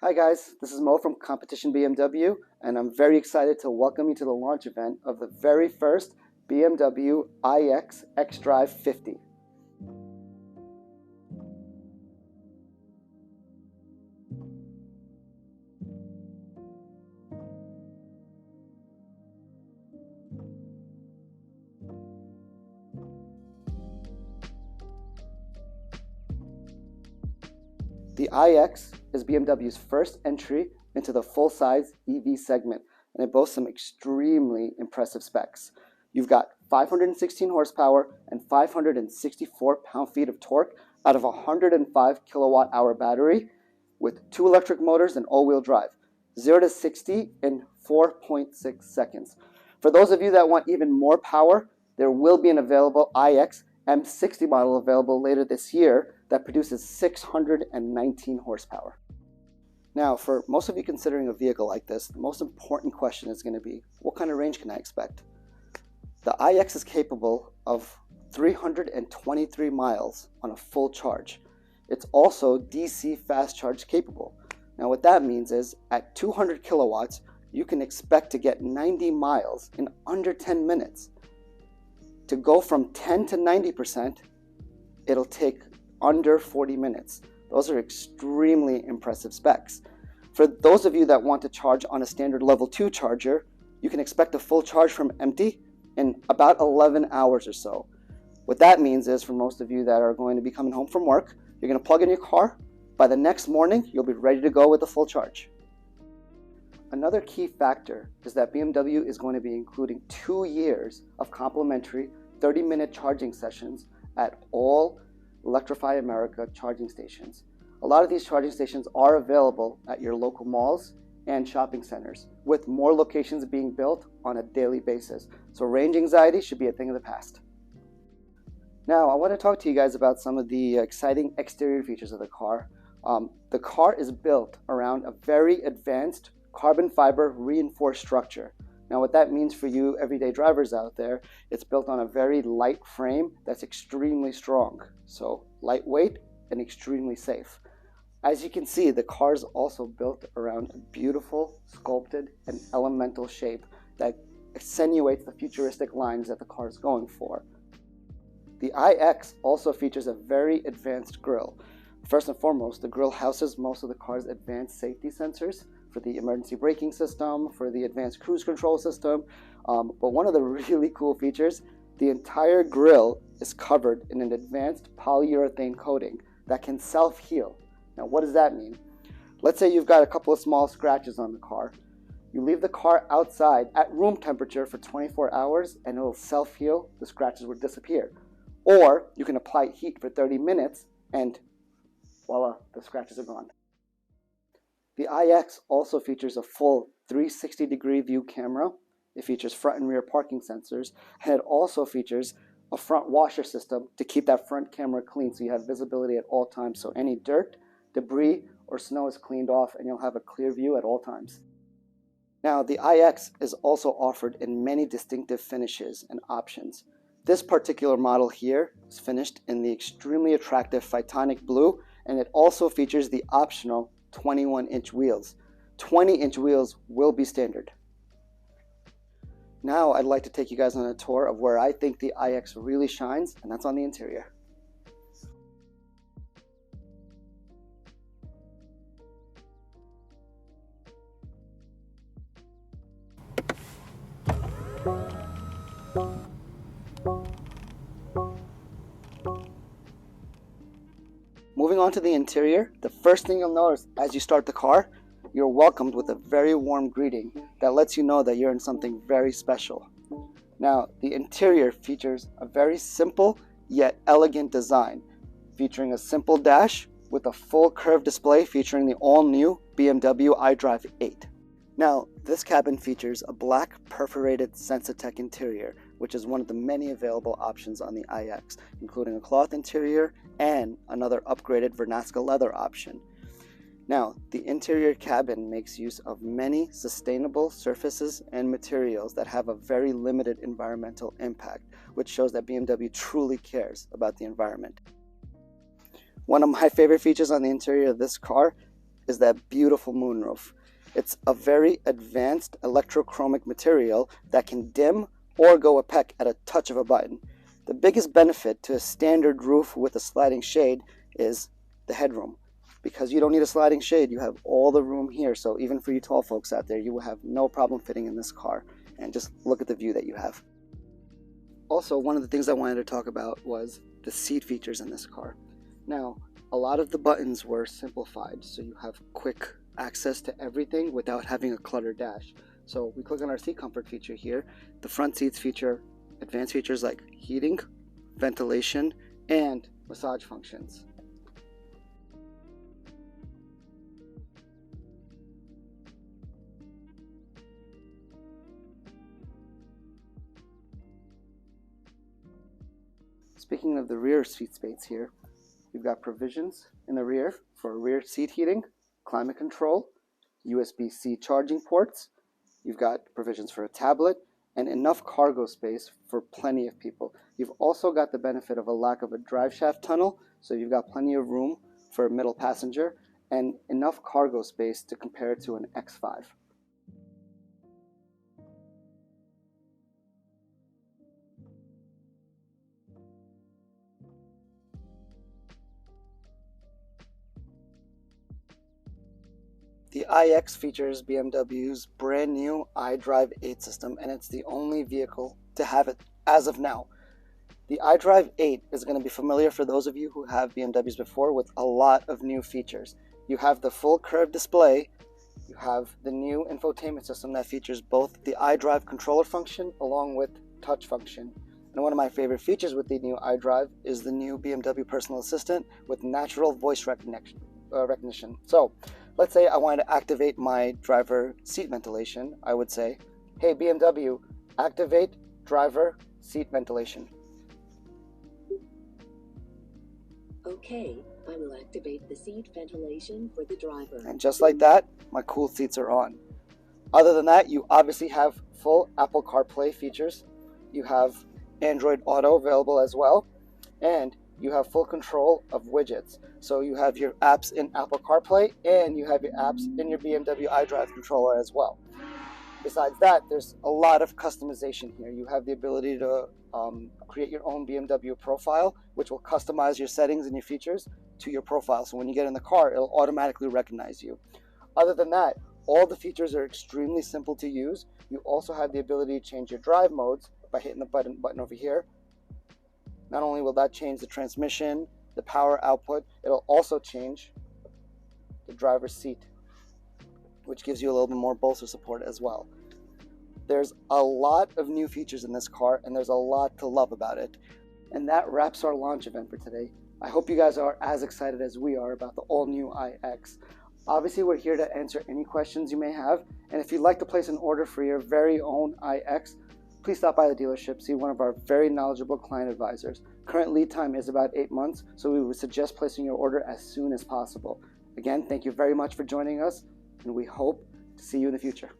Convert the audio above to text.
Hi guys, this is Mo from Competition BMW, and I'm very excited to welcome you to the launch event of the very first BMW iX xDrive50. The iX is BMW's first entry into the full-size EV segment, and it boasts some extremely impressive specs. You've got 516 horsepower and 564 pound-feet of torque out of a 105 kilowatt-hour battery with 2 electric motors and all-wheel drive, 0 to 60 in 4.6 seconds. For those of you that want even more power, there will be an available iX M60 model available later this year that produces 619 horsepower. Now, for most of you considering a vehicle like this, the most important question is going to be, what kind of range can I expect? The iX is capable of 323 miles on a full charge. It's also DC fast charge capable. Now, what that means is at 200 kilowatts, you can expect to get 90 miles in under 10 minutes. To go from 10 to 90%, it'll take under 40 minutes. Those are extremely impressive specs. For those of you that want to charge on a standard level 2 charger, you can expect a full charge from empty in about 11 hours or so. What that means is for most of you that are going to be coming home from work, you're going to plug in your car. By the next morning, you'll be ready to go with a full charge. Another key factor is that BMW is going to be including 2 years of complimentary 30-minute charging sessions at all Electrify America charging stations. A lot of these charging stations are available at your local malls and shopping centers, with more locations being built on a daily basis. So range anxiety should be a thing of the past. Now, I want to talk to you guys about some of the exciting exterior features of the car. The car is built around a very advanced carbon fiber reinforced structure. Now, what that means for you everyday drivers out there, it's built on a very light frame that's extremely strong. So lightweight and extremely safe. As you can see, the car is also built around a beautiful, sculpted, and elemental shape that accentuates the futuristic lines that the car is going for. The iX also features a very advanced grille. First and foremost, the grille houses most of the car's advanced safety sensors for the emergency braking system, for the advanced cruise control system. But one of the really cool features, the entire grille is covered in an advanced polyurethane coating that can self-heal. Now, what does that mean? Let's say you've got a couple of small scratches on the car. You leave the car outside at room temperature for 24 hours and it'll self-heal, the scratches will disappear. Or you can apply heat for 30 minutes and voila, the scratches are gone. The iX also features a full 360-degree view camera. It features front and rear parking sensors, and it also features a front washer system to keep that front camera clean so you have visibility at all times. So any dirt, debris, or snow is cleaned off and you'll have a clear view at all times. Now, the iX is also offered in many distinctive finishes and options. This particular model here is finished in the extremely attractive Phytonic Blue, and it also features the optional 21-inch wheels. 20-inch wheels will be standard. Now I'd like to take you guys on a tour of where I think the iX really shines, and that's on the interior. Moving on to the interior, the first thing you'll notice as you start the car, you're welcomed with a very warm greeting that lets you know that you're in something very special. Now, the interior features a very simple yet elegant design, featuring a simple dash with a full curved display featuring the all-new BMW iDrive 8. Now, this cabin features a black perforated Sensatec interior, which is one of the many available options on the iX, including a cloth interior and another upgraded Vernasca leather option. Now, the interior cabin makes use of many sustainable surfaces and materials that have a very limited environmental impact, which shows that BMW truly cares about the environment. One of my favorite features on the interior of this car is that beautiful moonroof. It's a very advanced electrochromic material that can dim or go opaque at a touch of a button. The biggest benefit to a standard roof with a sliding shade is the headroom. Because you don't need a sliding shade, you have all the room here. So even for you tall folks out there, you will have no problem fitting in this car. And just look at the view that you have. Also, one of the things I wanted to talk about was the seat features in this car. Now, a lot of the buttons were simplified, so you have quick access to everything without having a cluttered dash. So we click on our seat comfort feature here. The front seats feature advanced features like heating, ventilation, and massage functions. Speaking of the rear seat space here, you've got provisions in the rear for rear seat heating, climate control, USB-C charging ports. You've got provisions for a tablet and enough cargo space for plenty of people. You've also got the benefit of a lack of a drive shaft tunnel, so you've got plenty of room for a middle passenger and enough cargo space to compare it to an X5. The iX features BMW's brand new iDrive 8 system, and it's the only vehicle to have it as of now. The iDrive 8 is going to be familiar for those of you who have BMWs before with a lot of new features. You have the full curved display, you have the new infotainment system that features both the iDrive controller function along with touch function. And one of my favorite features with the new iDrive is the new BMW Personal Assistant with natural voice recognition. So let's say I wanted to activate my driver seat ventilation. I would say, hey BMW, activate driver seat ventilation. Okay, I will activate the seat ventilation for the driver. And just like that, my cool seats are on. Other than that, you obviously have full Apple CarPlay features. You have Android Auto available as well. And you have full control of widgets. So you have your apps in Apple CarPlay and you have your apps in your BMW iDrive controller as well. Besides that, there's a lot of customization here. You have the ability to create your own BMW profile, which will customize your settings and your features to your profile. So when you get in the car, it'll automatically recognize you. Other than that, all the features are extremely simple to use. You also have the ability to change your drive modes by hitting the button over here. Not only will that change the transmission, the power output, it'll also change the driver's seat, which gives you a little bit more bolster support as well. There's a lot of new features in this car, and there's a lot to love about it. And that wraps our launch event for today. I hope you guys are as excited as we are about the all-new iX. Obviously, we're here to answer any questions you may have, and if you'd like to place an order for your very own iX, please stop by the dealership, see one of our very knowledgeable client advisors. Current lead time is about 8 months, so we would suggest placing your order as soon as possible. Again, thank you very much for joining us, and we hope to see you in the future.